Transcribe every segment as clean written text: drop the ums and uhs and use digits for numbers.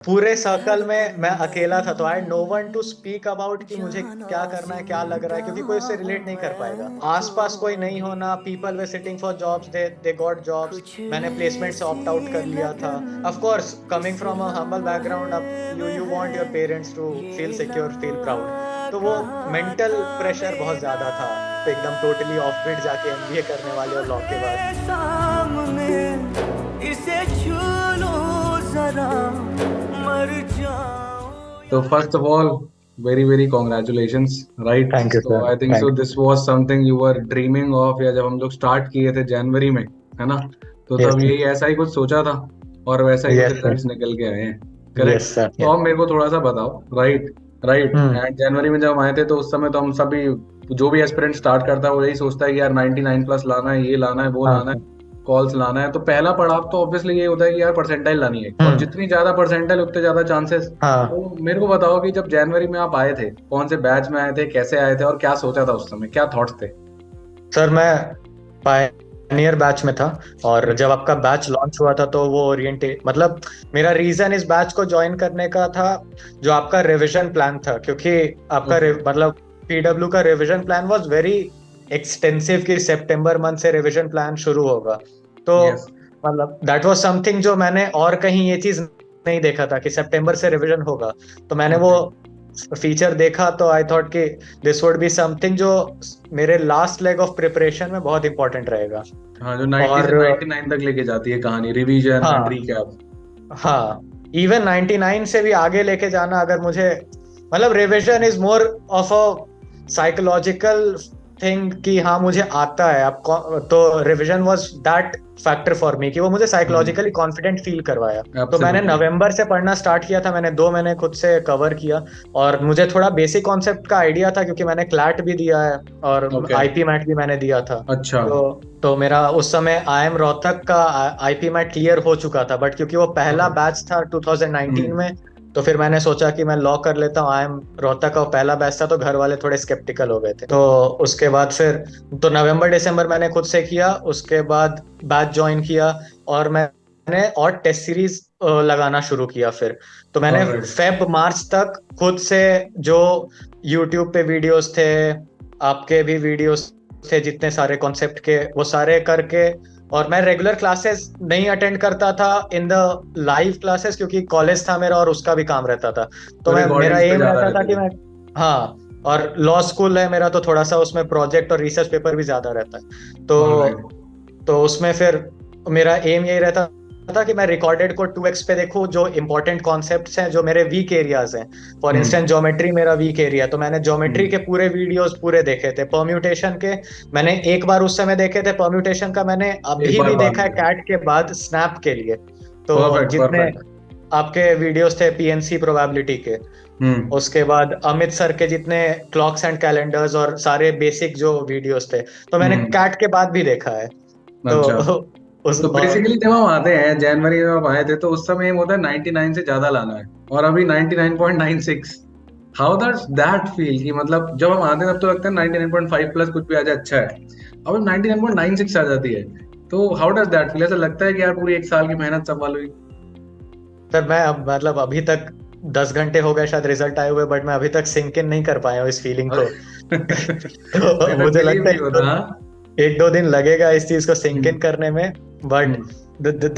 पूरे सर्कल में मैं अकेला था, तो I know one two speak about कि मुझे क्या करना है, क्या लग रहा है, क्योंकि कोई उससे रिलेट नहीं कर पाएगा। आसपास कोई नहीं होना, people were sitting for jobs, they got jobs, मैंने प्लेसमेंट से ऑप्ट आउट कर लिया था। Of course coming from a humble background, अब you want your parents to feel secure, feel proud, तो वो मेंटल प्रेशर बहुत ज्यादा था। तो एकदम टोटली ऑफ बीट जाके एमबीए करने वाले और लॉ के बाद सामने इसे छू लो जरा, मर जाऊं। So first of all, very very congratulations, right? Thank you So sir, I think so thank this was something you were dreaming of, या जब हम लोग स्टार्ट किए थे जनवरी में, है ना? तो यू। तब यही ऐसा ही कुछ सोचा था और वैसा ही कुछ यस सर, रिजल्ट्स निकल के आए हैं, यस करेक्ट? सर, तो यस। अब मेरे को थोड़ा सा बताओ, राइट? Right, hmm. एंड जनवरी में जब हम आए थे तो उस समय तो हम सभी, जो भी एस्पिरेंट स्टार्ट करता है वो यही सोचता है कि यार 99 प्लस लाना है, ये लाना है, वो हाँ लाना सर। है, कॉल्स लाना है। तो पहला पड़ाव तो ऑब्वियसली ये होता है कि यार परसेंटाइल लानी है, और हम्म। जितनी ज्यादा परसेंटाइल उतने ज्यादा चांसेस। हाँ तो मेरे को बताओ कि जब जनवरी में आप आए थे, कौन से बैच में आए थे, कैसे आए थे, और क्या सोचा था उस समय, क्या थॉट्स थे? सर, मैं पायनियर बैच में था, और जब आपका बैच लॉन्च हुआ था तो वो ओरिएंटेट, मतलब मेरा रीजन इस बैच को ज्वाइन करने का था जो आपका रिवीजन प्लान था, क्योंकि आपका मतलब पीडब्ल्यू का revision plan was very extensive, कि सितंबर मंथ से रिवीजन प्लान शुरू होगा। तो यस। मतलब दैट वाज समथिंग जो मैंने और कहीं ये चीज नहीं देखा था कि सितंबर से रिवीजन होगा। तो मैंने वो फीचर देखा, तो आई थॉट कि दिस वुड बी समथिंग जो मेरे लास्ट लेग ऑफ प्रिपरेशन में बहुत इंपॉर्टेंट रहेगा। हाँ, जो 90 से और 99 तक लेके जाती है कहानी, रिवीजन एंड हाँ, रिकैप। हाँ, इवन 99 से भी आगे लेके जाना, अगर मुझे, मतलब revision is more of a psychological thing कि हाँ मुझे आता है अब। तो revision was that factor for me कि वो मुझे साइकोलॉजिकली कॉन्फिडेंट फील करवाया। तो मैंने एब्सोल्युटली। नवंबर से पढ़ना स्टार्ट किया था, मैंने 2 महीने खुद से कवर किया, और मुझे थोड़ा बेसिक कॉन्सेप्ट का आइडिया था क्योंकि मैंने क्लैट भी दिया है और ओके। आईपी मैट भी मैंने दिया था। अच्छा। तो मेरा उस समय आईएम रोहतक का आईपी मैट क्लियर हो चुका था, बट क्योंकि वो पहला बैच था 2019 में, तो फिर मैंने सोचा कि मैं लॉ कर लेता हूँ। आईएम रोहतक का पहला बैच था, तो घर वाले थोड़े स्केप्टिकल हो गए थे। तो उसके बाद फिर तो नवंबर दिसंबर मैंने खुद से किया, उसके बाद बैच ज्वाइन किया, और मैंने और टेस्ट सीरीज लगाना शुरू किया फिर। तो मैंने ऑलराइट। फेब मार्च तक खुद से जो यूट्यूब पे वीडियोस थे, आपके भी वीडियोस थे जितने सारे कॉन्सेप्ट के, वो सारे करके, और मैं रेगुलर क्लासेस नहीं अटेंड करता था इन द लाइव क्लासेस, क्योंकि कॉलेज था मेरा और उसका भी काम रहता था। तो मैं, मेरा रिकॉर्डिंग्स पे एम ज्यादा रहता था रहते कि थे। मैं, हाँ, और लॉ स्कूल है मेरा, तो थोड़ा सा उसमें प्रोजेक्ट और रिसर्च पेपर भी ज्यादा रहता है। ऑलराइट। तो उसमें फिर मेरा एम यही रहता था कि मैं रिकॉर्डेड को 2x पे देखूं, जो इंपॉर्टेंट कॉन्सेप्ट्स हैं जो मेरे वीक एरियाज हैं। फॉर इंस्टेंस ज्योमेट्री मेरा वीक एरिया, तो मैंने ज्योमेट्री के पूरे वीडियोस पूरे देखे थे। परम्यूटेशन के मैंने एक बार उस समय देखे थे, परम्यूटेशन का मैंने एक अभी बार भी बाद देखा है में। कैट के बाद स्नैप के लिए। तो परफेक्ट जितने परफेक्ट। आपके वीडियोस थे पीएनसी प्रोबेबिलिटी के, हम्म। उसके बाद अमित सर के जितने क्लॉक्स एंड कैलेंडर्स और सारे बेसिक जो वीडियोस थे, तो मैंने हम्म। कैट के बाद भी देखा है। तो अच्छा। उस तो बेसिकली जब हम आते हैं जनवरी में आप आए थे तो उस समय एम होता है 99 से ज्यादा लाना है, और अभी 99.96। हाउ डज दैट फील कि मतलब जब हम आते हैं तब तो लगता है 99.5 प्लस कुछ भी आ जाए अच्छा है, अब 99.96 आ जाती है। तो हाउ डज दैट फील? ऐसा लगता है कि यार पूरी एक साल की मेहनत सफल हुई? सर, मैं अब मतलब अभी तक 10 घंटे हो गए शायद रिजल्ट आए हुए, बट मैं अभी तक सिंक इन नहीं कर पाया हूँ इस फीलिंग को। अभी तो तक मुझे बिलीव लगता नहीं है होता, हाँ? 1-2 दिन लगेगा इस चीज को सिंक इन हम्म। करने में, but hmm.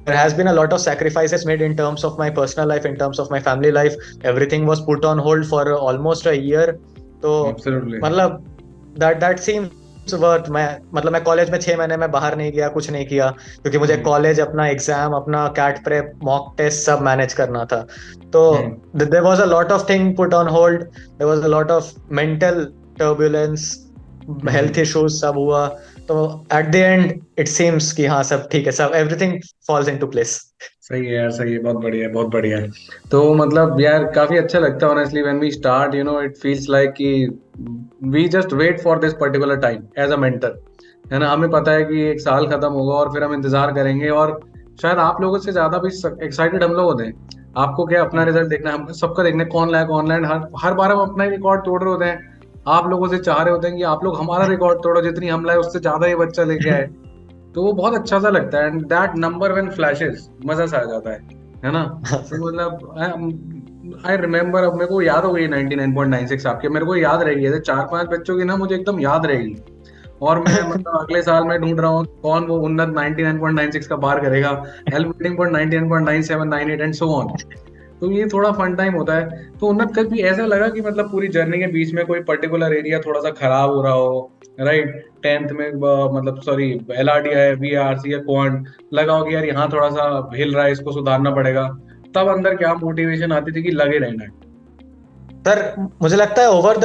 there has been a lot of sacrifices made in terms of my personal life, in terms of my family life. Everything was put on hold for almost a year. तो absolutely. मतलब that seems worth। मैं college में 6 महीने में बाहर नहीं गया, कुछ नहीं किया, क्योंकि मुझे कॉलेज, अपना एग्जाम, अपना कैट प्रेप, मॉक टेस्ट सब मैनेज करना था। तो there was a lot of thing put on hold. There was a lot of mental turbulence, health issues सब हुआ। तो at the end it seems कि हाँ सब ठीक है, सब एवरीथिंग फॉल्स इनटू प्लेस। सही है यार, सही है, बहुत बढ़िया है, बहुत बढ़िया है। तो मतलब यार काफी अच्छा लगता है honestly when we start, you know, it feels like कि we just wait for this particular time as a mentor, है ना? हमें पता है कि एक साल खत्म होगा और फिर हम इंतजार करेंगे, और शायद आप लोगों से ज्यादा भी एक्साइटेड हम लोग होते हैं। आपको क्या अपना रिजल्ट देखना है, हमको सबका देखना है, कौन लायक ऑनलाइन। हर बार हम अपना ही रिकॉर्ड तोड़ रहे होते हैं। आप लोगों से चाह रहे होते हैं कि आप लोग हमारा रिकॉर्ड तोड़ो, जितनी हम लाए उससे ज्यादा ही बच्चा लेके आए। तो वो बहुत अच्छा सा लगता है, and that number when flashes, मजा सा आ जाता है है ना। तो मतलब आई रिमेम्बर, अब मेरे को याद हो गई 99.96 आपके, मेरे को याद रहेगी ऐसे 4-5 बच्चों की ना, मुझे एकदम याद रहेगी। और मैं मतलब अगले साल मैं ढूंढ रहा हूँ कौन वो उन्नत 99.96 का पार करेगा, help point 99.97, 98 and so on. तो ये थोड़ा फन टाइम होता है। तो उन्नत कभी ऐसा लगा कि मतलब पूरी जर्नी के बीच में कोई पर्टिकुलर एरिया थोड़ा सा खराब हो रहा हो, राइट? 10th में मतलब सॉरी LRD है, VRC या क्वांट, लगा हो कि यार यहाँ थोड़ा सा हिल रहा है, इसको सुधारना पड़ेगा, तब अंदर क्या मोटिवेशन आती थी कि लगे रहना है? सर मुझे लगता है ओवर द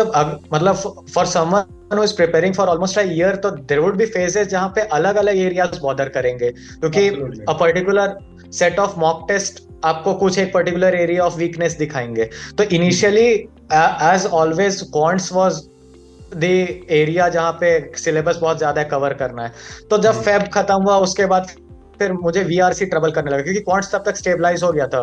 मतलब for someone who is preparing for almost a year, तो देयर वुड बी फेजेस जहां पे अलग अलग एरियाज बॉदर करेंगे, क्योंकि Absolutely. A particular set of mock test आपको कुछ एक पर्टिकुलर एरिया ऑफ वीकनेस दिखाएंगे। तो initially as always quants was the area जहाँ पे सिलेबस बहुत ज्यादा कवर करना है। तो जब फेब खत्म हुआ उसके बाद फिर मुझे वीआरसी ट्रबल करने लगा, क्योंकि क्वांट्स तब तक स्टेबलाइज हो गया था।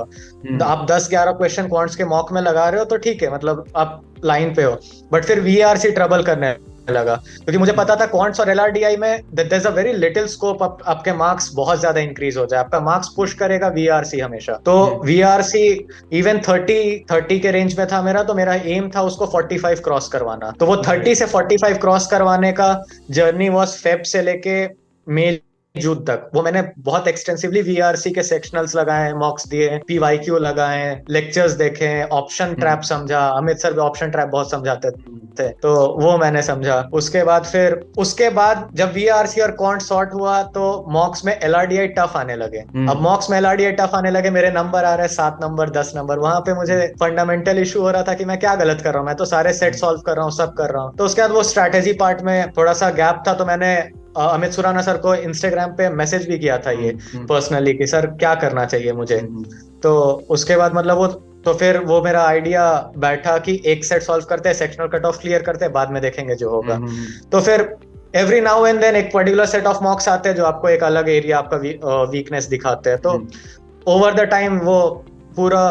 आप 10-11 क्वेश्चन क्वांट्स के मॉक में लगा रहे हो तो ठीक है, मतलब आप लाइन पे हो, बट फिर वीआरसी ट्रबल करने लगा, क्योंकि मुझे पता था क्वांट्स और एलआरडीआई में there is a very little scope आपके मार्क्स बहुत ज्यादा इंक्रीज हो जाए, आपका मार्क्स पुश करेगा वीआरसी हमेशा। तो वीआरसी इवन 30 के रेंज में था मेरा, तो मेरा एम था उसको 45 क्रॉस करवाना। तो वो 30 से 45 क्रॉस करवाने का जर्नी वॉज फेब से लेके मई जून तक। वो मैंने बहुत एक्सटेंसिवली वीआरसी के सेक्शनल्स लगाए, मॉक्स दिए, पीवाईक्यू लगाए, लेक्चर्स देखे, ऑप्शन ट्रैप समझा। अमित सर भी ऑप्शन ट्रैप बहुत समझाते थे, तो वो मैंने समझा। उसके बाद जब वीआरसी और क्वांट सॉर्ट हुआ तो मॉक्स में एलआरडीआई टफ आने लगे। अब मॉक्स में एलआरडीआई टफ आने लगे, मेरे नंबर आ रहे 7 नंबर 10 नंबर। वहां पे मुझे फंडामेंटल इशू हो रहा था कि मैं क्या गलत कर रहा हूँ, मैं तो सारे सेट सॉल्व कर रहा हूँ, सब कर रहा हूँ। तो उसके बाद वो स्ट्रैटेजी पार्ट में थोड़ा सा गैप था, तो मैंने अमित सुराना सर को इंस्टाग्राम पे मैसेज भी किया था ये पर्सनली कि सर क्या करना चाहिए मुझे। तो उसके बाद मतलब वो तो फिर वो मेरा आइडिया बैठा कि एक सेट सॉल्व करते हैं, सेक्शनल कट ऑफ क्लियर करते हैं, बाद में देखेंगे जो होगा। तो फिर एवरी नाउ एंड देन एक पर्टिकुलर सेट ऑफ मॉक्स आते हैं जो आपको एक अलग एरिया आपका वीकनेस दिखाते हैं। तो ओवर द टाइम वो पूरा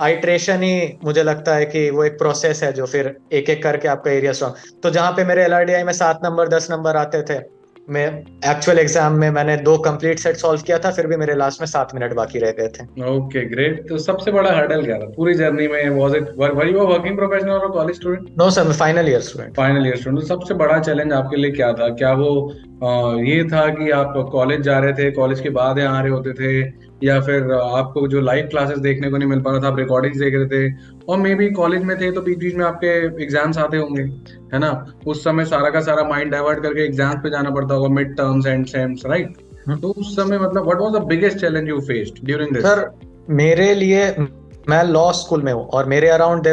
आइट्रेशन ही मुझे लगता है कि वो एक प्रोसेस है जो फिर एक एक करके आपका एरिया स्ट्रॉन्ग। तो जहाँ पे मेरे एलआरडीआई में 7 नंबर 10 नंबर आते थे, मैं एक्चुअल एग्जाम में मैंने 2 कंप्लीट सेट सॉल्व किया था, फिर भी मेरे लास्ट में 7 मिनट बाकी रह गए थे। Okay great. तो सबसे बड़ा हर्डल क्या था पूरी जर्नी में? Was it were you a working professional और कॉलेज स्टूडेंट? नो सर, मैं final year student. Final year student. सबसे बड़ा चैलेंज आपके लिए क्या था? क्या वो ये था कि आप कॉलेज जा रहे थे, कॉलेज के बाद यहाँ आ रहे होते थे, या फिर आपको जो लाइव क्लासेस देखने को नहीं मिल पा रहा था, आप रिकॉर्डिंग्स देख रहे थे, और मे बी कॉलेज में थे तो बीच बीच में आपके एग्जाम्स आते होंगे, है ना? उस समय सारा का सारा माइंड डाइवर्ट करके एग्जाम्स पे जाना पड़ता होगा, mid terms and sems, right? तो उस समय मतलब what was the biggest challenge you faced during this? Sir मेरे लिए, मैं लॉ स्कूल में हूँ और मेरे अराउंड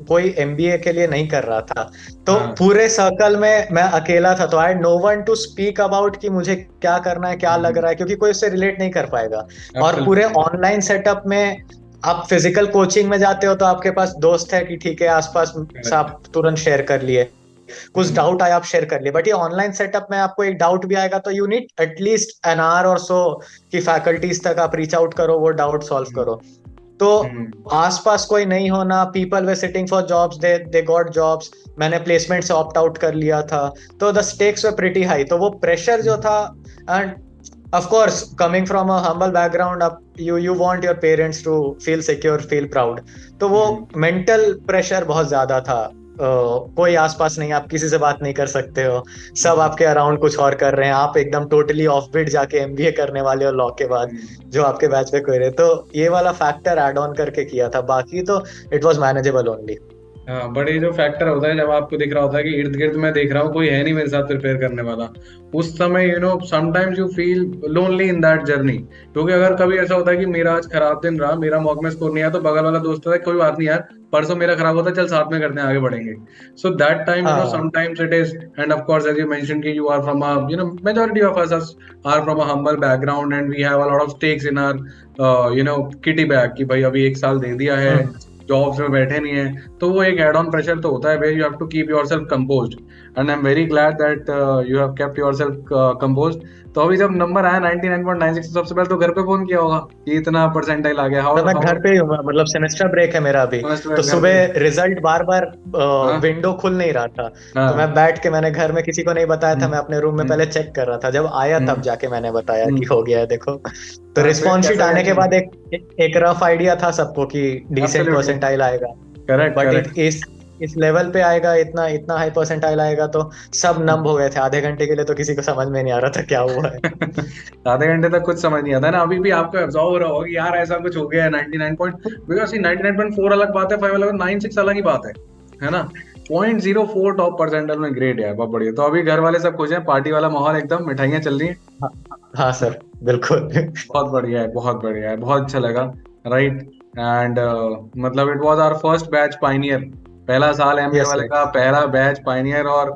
कोई एमबीए के लिए नहीं कर रहा था, तो पूरे सर्कल में मैं अकेला था। तो I know one two speak about कि मुझे क्या करना है, क्या लग रहा है, क्योंकि कोई उससे रिलेट नहीं कर पाएगा। और पूरे ऑनलाइन सेटअप में आप फिजिकल कोचिंग में जाते हो तो आपके पास दोस्त है कि ठीक है आसपास आप तुरंत शेयर कर लिए, कुछ डाउट आया आप शेयर कर लिए। बट ये ऑनलाइन सेटअप में आपको एक डाउट भी आएगा तो you need at least an hour और सो कि फैकल्टीज तक आप रीच आउट करो, वो डाउट सॉल्व करो। तो आसपास कोई नहीं होना, people were sitting for jobs, they got jobs, मैंने प्लेसमेंट से ऑप्ट आउट कर लिया था, तो the stakes were pretty high. तो वो प्रेशर जो था, and of course coming from a humble background, अब you want your parents to feel secure, feel proud, तो वो मेंटल प्रेशर बहुत ज्यादा था। कोई आसपास नहीं, आप किसी से बात नहीं कर सकते हो, सब आपके अराउंड कुछ और कर रहे हैं, आप एकदम टोटली ऑफ बीट जाके एमबीए करने वाले हो लॉ के बाद, जो आपके बैच पे कोई रहे। तो ये वाला फैक्टर ऐड ऑन करके किया था, बाकी तो इट वाज मैनेजेबल ओनली। हाँ, बट ये जो फैक्टर होता है जब आपको दिख रहा होता है कि इर्द गिर्द मैं देख रहा हूँ कोई है नहीं मेरे साथ प्रिपेयर करने वाला, उस समय you know sometimes you feel lonely in that journey. क्योंकि अगर कभी ऐसा होता है कि मेरा आज खराब दिन रहा, मेरा मॉक में स्कोर नहीं आया, तो बगल वाला दोस्त होता है कोई बात नहीं यार, परसों मेरा खराब होता है, चल साथ में करते हैं, आगे बढ़ेंगे। So that time you know sometimes it is, and of course as you mention कि you are from a you know majority of us are from a humble background and we have a lot of stakes in our you know kitty bag कि भाई अभी 1 साल दे दिया है, jobs में बैठे नहीं है, तो वो एक एड ऑन प्रेशर तो होता है, where you have to keep yourself composed. And I am very glad that you have kept yourself composed. तो अभी जब नंबर आया 99.96, तो सबसे पहले तो घर पे फोन किया होगा कि इतना परसेंटाइल आ गया। तो मैं हाउ घर पे ही हूँ, मतलब सेमेस्टर ब्रेक है मेरा अभी, सेमेस्टर तो घर पे? सुबह रिजल्ट बार बार हाँ विंडो खुल नहीं रहा था, तो मैं हाँ। बैठ के, मैंने घर में किसी को नहीं बताया था, हम्म मैं अपने रूम में हम्म पहले चेक कर रहा था, जब आया तब हम्म जाके मैंने बताया कि हम्म। हो गया है देखो। तो हाँ, फिर रिस्पॉन्स शीट कैसा आने के रिएक्शन? बाद एक रफ आइडिया था सबको कि डिसेंट एब्सोल्युटली परसेंटाइल आएगा, करेक्ट बट करेक्ट। इस लेवल पे आएगा, इतना इतना हाई परसेंटाइल आएगा, तो सब नंब हो गए थे आधे घंटे के लिए, तो किसी को समझ में नहीं आ रहा था क्या हुआ है। आधे घंटे तक कुछ समझ नहीं आता ना। अभी भी आपको एब्जॉर्व हो रहा होगा कि यार ऐसा कुछ हो गया है 99 पॉइंट, बिकॉज 99.4 अलग बात है, 5 अलग, 96 अलग ही बात है ना। 0.04 टॉप परसेंटाइल में, ग्रेट यार, बहुत बढ़िया। तो अभी घर वाले सब खुश हैं, पार्टी वाला माहौल एकदम, मिठाइयाँ चल रही हैं। हाँ, हाँ सर, बिल्कुल। बहुत बढ़िया है, बहुत बढ़िया है, बहुत अच्छा लगा। राइट। एंड मतलब it was our first batch pioneer, पहला साल एमबीए यस वाले सर। का, पहला बैच पाइनियर। और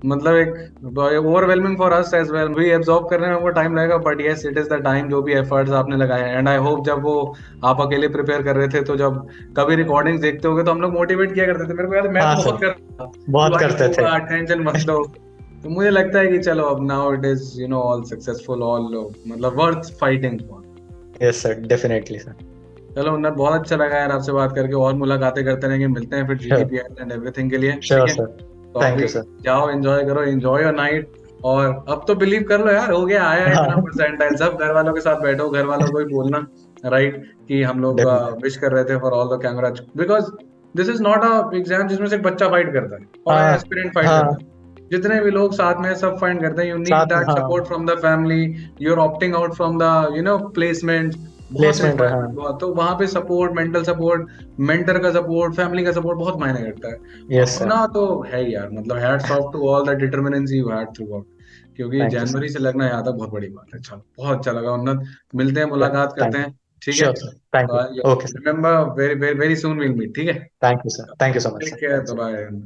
मतलब एक overwhelming for us as well, भी एब्जॉर्ब करने में हमको टाइम लगेगा, but yes it is the time, जो भी एफर्ट्स आपने लगाए। एंड आई होप जब वो आप अकेले प्रिपेयर कर रहे थे, तो जब कभी रिकॉर्डिंग्स देखते होगे तो हम लोग मोटिवेट किया करते थे। मेरे को याद है, मैं हाँ तो सर, बहुत कर रहा था कि बहुत भाई करते थे। होगा, टेंशन मत लो। तो मुझे लगता है कि चलो अब now it is all successful, all मतलब worth fighting for. Yes sir, definitely sir. चलो उन्नत, बहुत अच्छा लगा यार आपसे बात करके, और मुलाकातें करते रहेंगे, मिलते हैं फिर श्योर, जीडीपीआई एंड एवरीथिंग के लिए, ठीक श्योर है। सर। तो थैंक अभी यू सर। जाओ, एंजॉय करो, एंजॉय योर नाइट। और अब तो बिलीव कर लो यार, हो गया, आया है इतना हाँ, परसेंटाइल, सब घर वालों के साथ बैठो, घर वालों को भी बोलना, राइट, कि हम लोग डेफिनेटली। विश कर रहे थे for all the camera, because this is not a exam जिसमें सिर्फ बच्चा फाइट करता है और हाँ, एस्पिरेंट फाइट हाँ, करता है। जितने भी लोग साथ में हैं, सब फाइट करते हैं। यू नीड साथ में, दैट हाँ, support from the family, you are opting out from the placement, बहुत प्लेसमेंट है, रिक्वायरमेंट, हाँ। बहुत। तो वहां पे सपोर्ट, मेंटल सपोर्ट, मेंटर का सपोर्ट, फैमिली का सपोर्ट बहुत मायने करता है। Yes sir. अपना तो है ही यार, मतलब hats off to all the determinancy you had throughout, क्योंकि थैंक यू सर। जनवरी से लगना यहाँ तक बहुत बड़ी बात है। चलो, बहुत अच्छा लगा उन्नत, मिलते हैं, मुलाकात करते थैंक हैं, यू, ठीक है। Sure sir, thank you. Okay sir. Remember, very very very soon will meet, ठीक है। Thank you sir, thank you so much take sir, care, thank you. Bye bye.